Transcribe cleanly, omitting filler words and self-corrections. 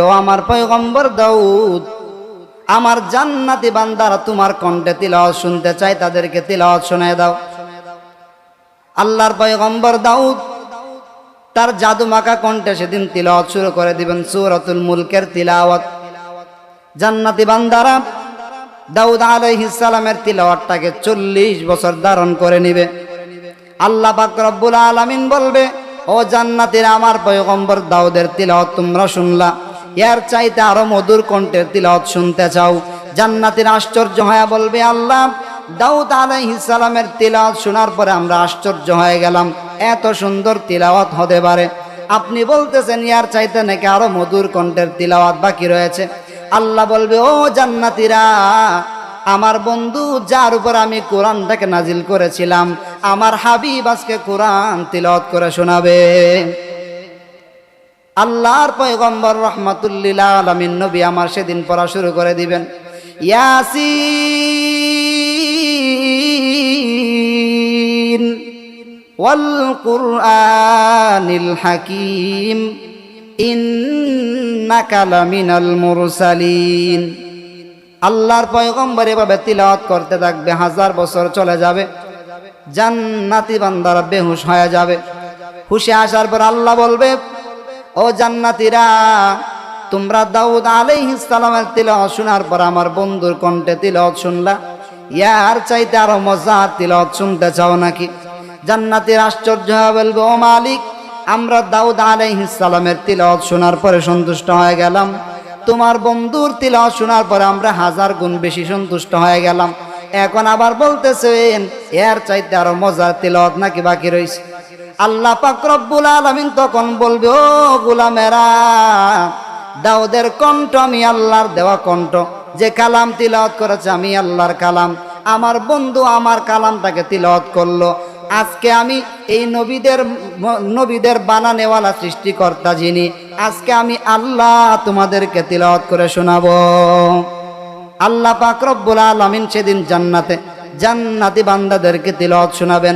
ও আমার পয়গম্বর দাউদ, আমার জান্নাতি বান্দারা তোমার কণ্ঠে তিলাওয়াত শুনতে চায়, তাদেরকে তিলাওয়াত শোনায় দাও। আল্লাহর পয়গম্বর দাউদ তার জাদু মাখা কণ্ঠে সেদিন তিলাওয়াত শুরু করে দিবেন সূরাতুল মুলকের তিলাওয়াত। জান্নাতি বান্দারা দাউদ আলাইহিস সালামের তিলাওয়াতটাকে 40 বছর ধারণ করে নিবে। আল্লাহ পাক রব্বুল আলামিন বলবে, ও জান্নাতীরা, আমার পয়গম্বর দাউদের তিলাওয়াত তোমরা শুনলা, এর চাইতে আরো মধুর কণ্ঠের তিলাওয়াত শুনতে চাও? জান্নাতীরা আশ্চর্য হয়ে বলবে, আল্লাহ, দাউদ আলাইহিস সালামের তিলাওয়াত শোনার পরে আমরা আশ্চর্য হয়ে গেলাম, এত সুন্দর তিলাওয়াত হতে পারে? আপনি বলতেছেন এর চাইতে নাকি আরো মধুর কণ্ঠের তিলাওয়াত বাকি রয়েছে? আল্লাহ বলবে, ও জান্নাতীরা, আমার বন্ধু যার উপর আমি কোরআনটাকে নাজিল করেছিলাম, আমার হাবিব আজকে কোরআন তিলাওয়াত করে শোনাবে। আল্লাহর পয়গম্বর রাহমাতুল্লিল আলামিন নবী আমার সেদিন পড়া শুরু করে দিবেন, ইয়াসিন ওয়াল কুরআনিল হাকীম ইন্নাকা লামিনাল মুরসালিন। আল্লাহর পয়গম্বর এভাবে তিলাওয়াত করতে থাকবে, 1000 বছর চলে যাবে, জান্নাতি বান্দারা বেহুশ হয়ে যাবে। হুশে আসার পর আল্লাহ বলবে, ও জান্নাতীরা, তোমরা দাউদ আলাইহিস সালামের তিলাওয়াত শোনার পর আমার বন্ধুর কণ্ঠে তিলাওয়াত শুনলা, ইয়ার চাইতে আরো মজার তিলাওয়াত শুনতে চাও নাকি? জান্নাতীরা আশ্চর্য হয়ে বলবে, ও মালিক, আমরা দাউদ আলাইহিস সালামের তিলাওয়াত শোনার পরে সন্তুষ্ট হয়ে গেলাম, তোমার বন্ধুর তিলাওয়াত শোনার পরে আমরা 1000 গুণ বেশি সন্তুষ্ট হয়ে গেলাম, এখন আবার বলতেছেন এর চাইতে আরো মজার তিলাওয়াত নাকি বাকি রয়েছে? আল্লাহ পাক রব্বুল আলামিন তখন বলবে, ও গোলামেরা, দাউদের কণ্ঠ আমি আল্লাহর দেওয়া কণ্ঠ, যে কালাম তিলাওয়াত করেছে আমি আল্লাহর কালাম, আমার বন্ধু আমার কালামটাকে তিলাওয়াত করলো। আজকে আমি এই নবীদের বানানেওয়ালা সৃষ্টিকর্তা যিনি, আজকে আমি আল্লাহ তোমাদেরকে তিলাওয়াত করে শোনাবো। আল্লাহ পাক রব্বুল আলামিন সেদিন জান্নাতি বান্দাদেরকে তিলাওয়াত শোনাবেন।